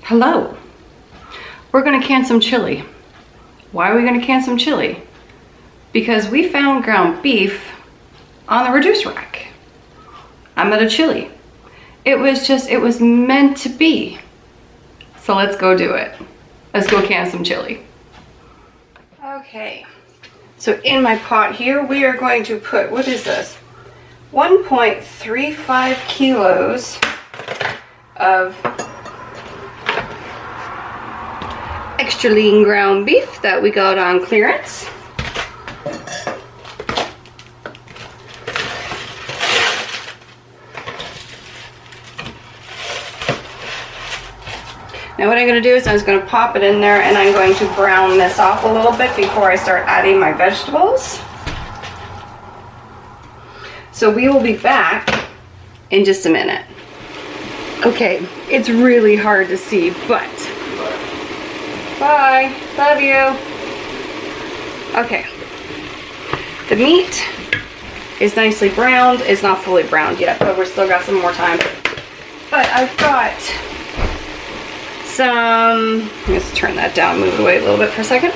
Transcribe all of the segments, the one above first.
Hello. We're gonna can some chili. Why are we gonna can some chili? Because we found ground beef on the reduce rack. I'm out of chili. It was meant to be. So let's go do it. Let's go can some chili. Okay, so in my pot here, we are going to put, what is this? 1.35 kilos of extra lean ground beef that we got on clearance. Now what I'm going to do is I'm just going to pop it in there and I'm going to brown this off a little bit before I start adding my vegetables. So we will be back in just a minute. Okay, it's really hard to see, but bye, love you. Okay, the meat is nicely browned. It's not fully browned yet, but we're still got some more time. But I've got some, let's turn that down, move it away a little bit for a second.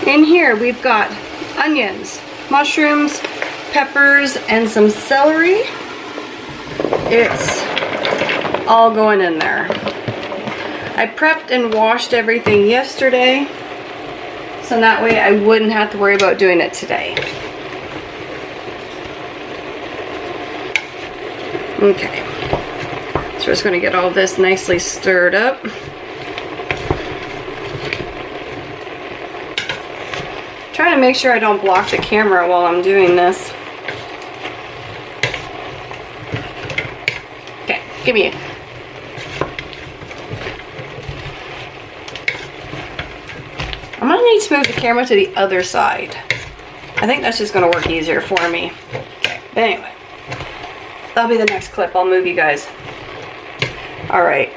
In here we've got onions, mushrooms, peppers, and some celery. It's all going in there. I prepped and washed everything yesterday, so that way I wouldn't have to worry about doing it today. Okay. So we're just going to get all this nicely stirred up. Trying to make sure I don't block the camera while I'm doing this. Okay, give me it. I'm going to need to move the camera to the other side. I think that's just going to work easier for me. Okay, but anyway. That'll be the next clip. I'll move you guys. Alright,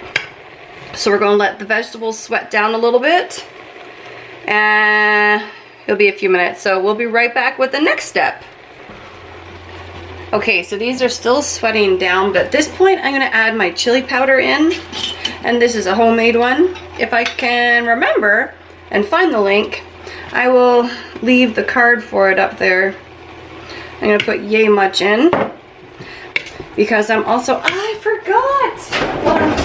so we're going to let the vegetables sweat down a little bit, and it'll be a few minutes, so we'll be right back with the next step. Okay, so these are still sweating down, but at this point I'm going to add my chili powder in, and this is a homemade one. If I can remember and find the link, I will leave the card for it up there. I'm going to put yay much in. Because I'm also, I forgot!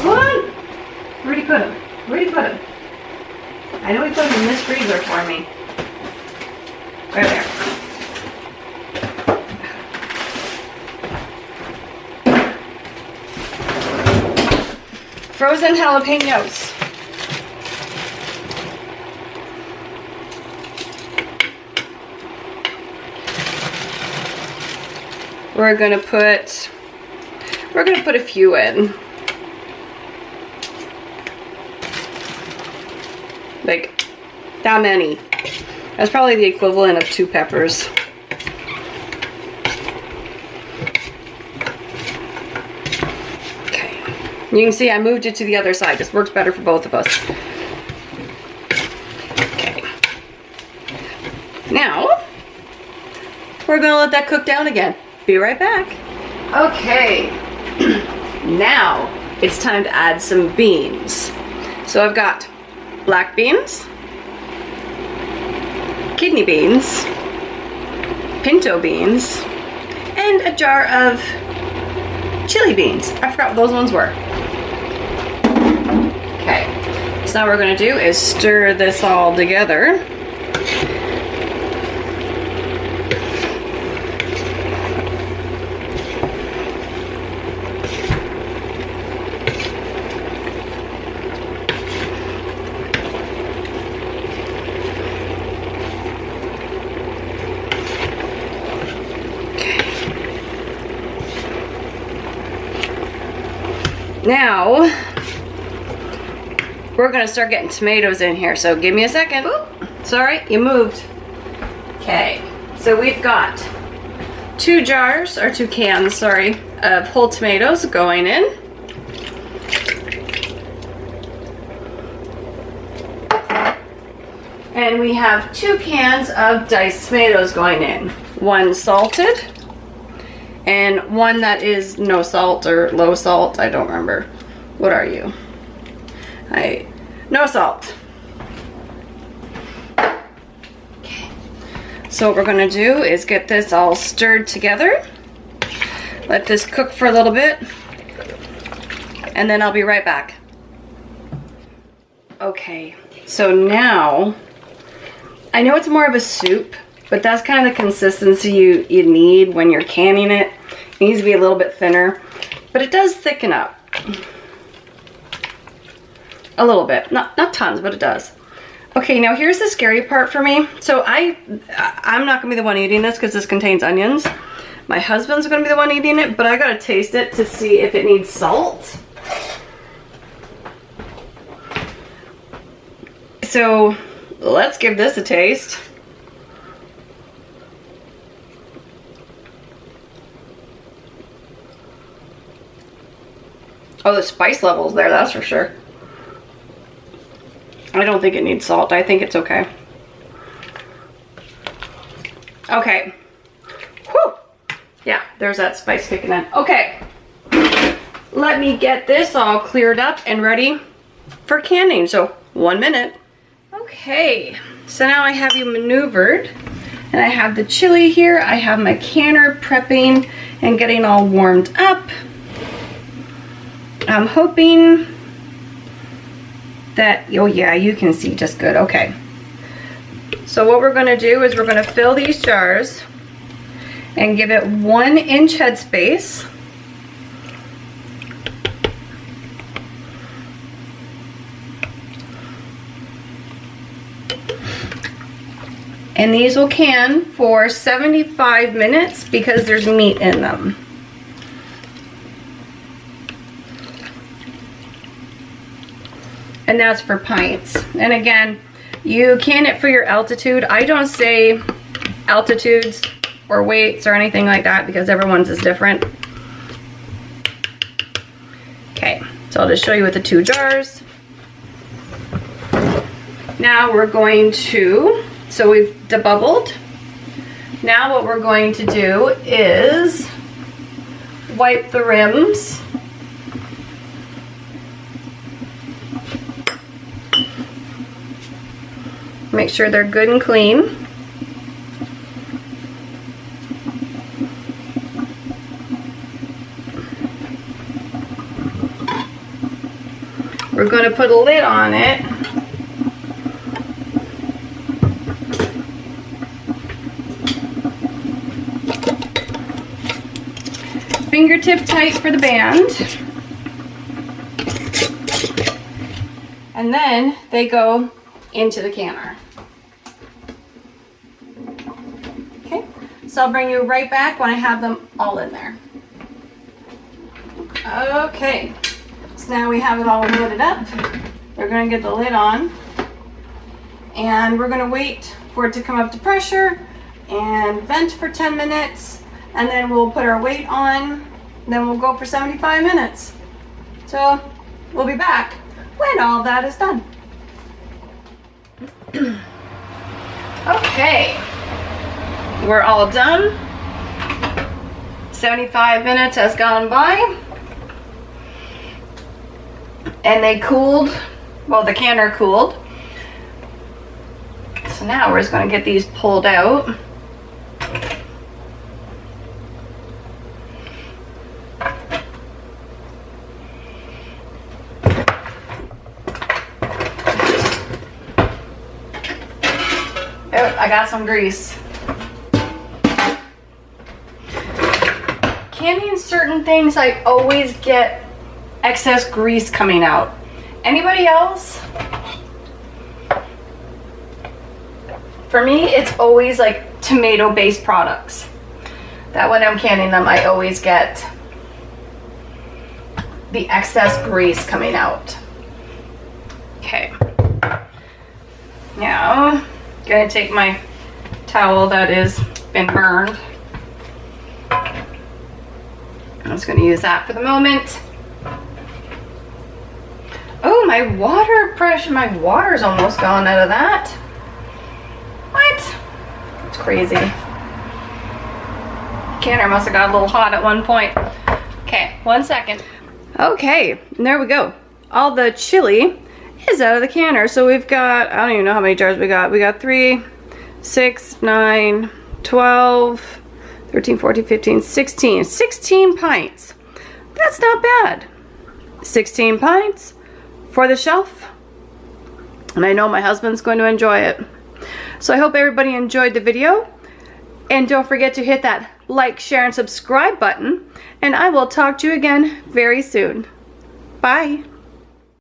One! Where'd he put him? Where'd he put him? I know he put him in this freezer for me. Right there. Frozen jalapenos. We're gonna put a few in. Like, that many. That's probably the equivalent of 2 peppers. Okay. You can see I moved it to the other side. This works better for both of us. Okay. Now, we're gonna let that cook down again. Be right back. Okay. Now it's time to add some beans. So I've got black beans, kidney beans, pinto beans, and a jar of chili beans. I forgot what those ones were. Okay, so now what we're going to do is stir this all together. Now, we're gonna start getting tomatoes in here, so give me a second. Oop, sorry, you moved. Okay, so we've got 2 cans, sorry, of whole tomatoes going in. And we have 2 cans of diced tomatoes going in. One salted, and one that is no salt or low salt, I don't remember. What are you? No salt. Okay. So what we're gonna do is get this all stirred together. Let this cook for a little bit, and then I'll be right back. Okay, so now, I know it's more of a soup, but that's kind of the consistency you need when you're canning it. It needs to be a little bit thinner, but it does thicken up. A little bit, not tons, but it does. Okay, now here's the scary part for me. So I'm not gonna be the one eating this because this contains onions. My husband's gonna be the one eating it, but I gotta taste it to see if it needs salt. So let's give this a taste. Oh, the spice level's there, that's for sure. I don't think it needs salt. I think it's okay. Okay. Whew. Yeah, there's that spice kicking in. Okay. Let me get this all cleared up and ready for canning. So 1 minute. Okay. So now I have you maneuvered. And I have the chili here. I have my canner prepping and getting all warmed up. I'm hoping that, oh yeah, you can see just good. Okay. So what we're going to do is we're going to fill these jars and give it 1 inch headspace. And these will can for 75 minutes because there's meat in them. And that's for pints. And again, you can it for your altitude. I don't say altitudes or weights or anything like that because everyone's is different. Okay, so I'll just show you with the 2 jars. Now we're going to, so we've debubbled. Now what we're going to do is wipe the rims. Make sure they're good and clean. We're going to put a lid on it. Fingertip tight for the band. And then they go into the canner. Okay, so I'll bring you right back when I have them all in there. Okay, so now we have it all loaded up. We're going to get the lid on and we're going to wait for it to come up to pressure and vent for 10 minutes, and then we'll put our weight on, then we'll go for 75 minutes. So we'll be back when all that is done. Okay, we're all done. 75 minutes has gone by and they cooled. Well, the canner cooled. So now we're just going to get these pulled out. I got some grease. Canning certain things, I always get excess grease coming out. Anybody else? For me, it's always like tomato-based products. That when I'm canning them, I always get the excess grease coming out. Okay. Now, gonna take my towel that has been burned. I'm just gonna use that for the moment. Oh, my water pressure, my water's almost gone out of that. What? It's crazy. Canner must have got a little hot at one point. Okay, 1 second. Okay, and there we go. All the chili is out of the canner. So we've got, I don't even know how many jars we got. We got 3, 6, 9, 12, 13, 14, 15, 16. 16 pints. That's not bad. 16 pints for the shelf. And I know my husband's going to enjoy it. So I hope everybody enjoyed the video. And don't forget to hit that like, share, and subscribe button. And I will talk to you again very soon. Bye.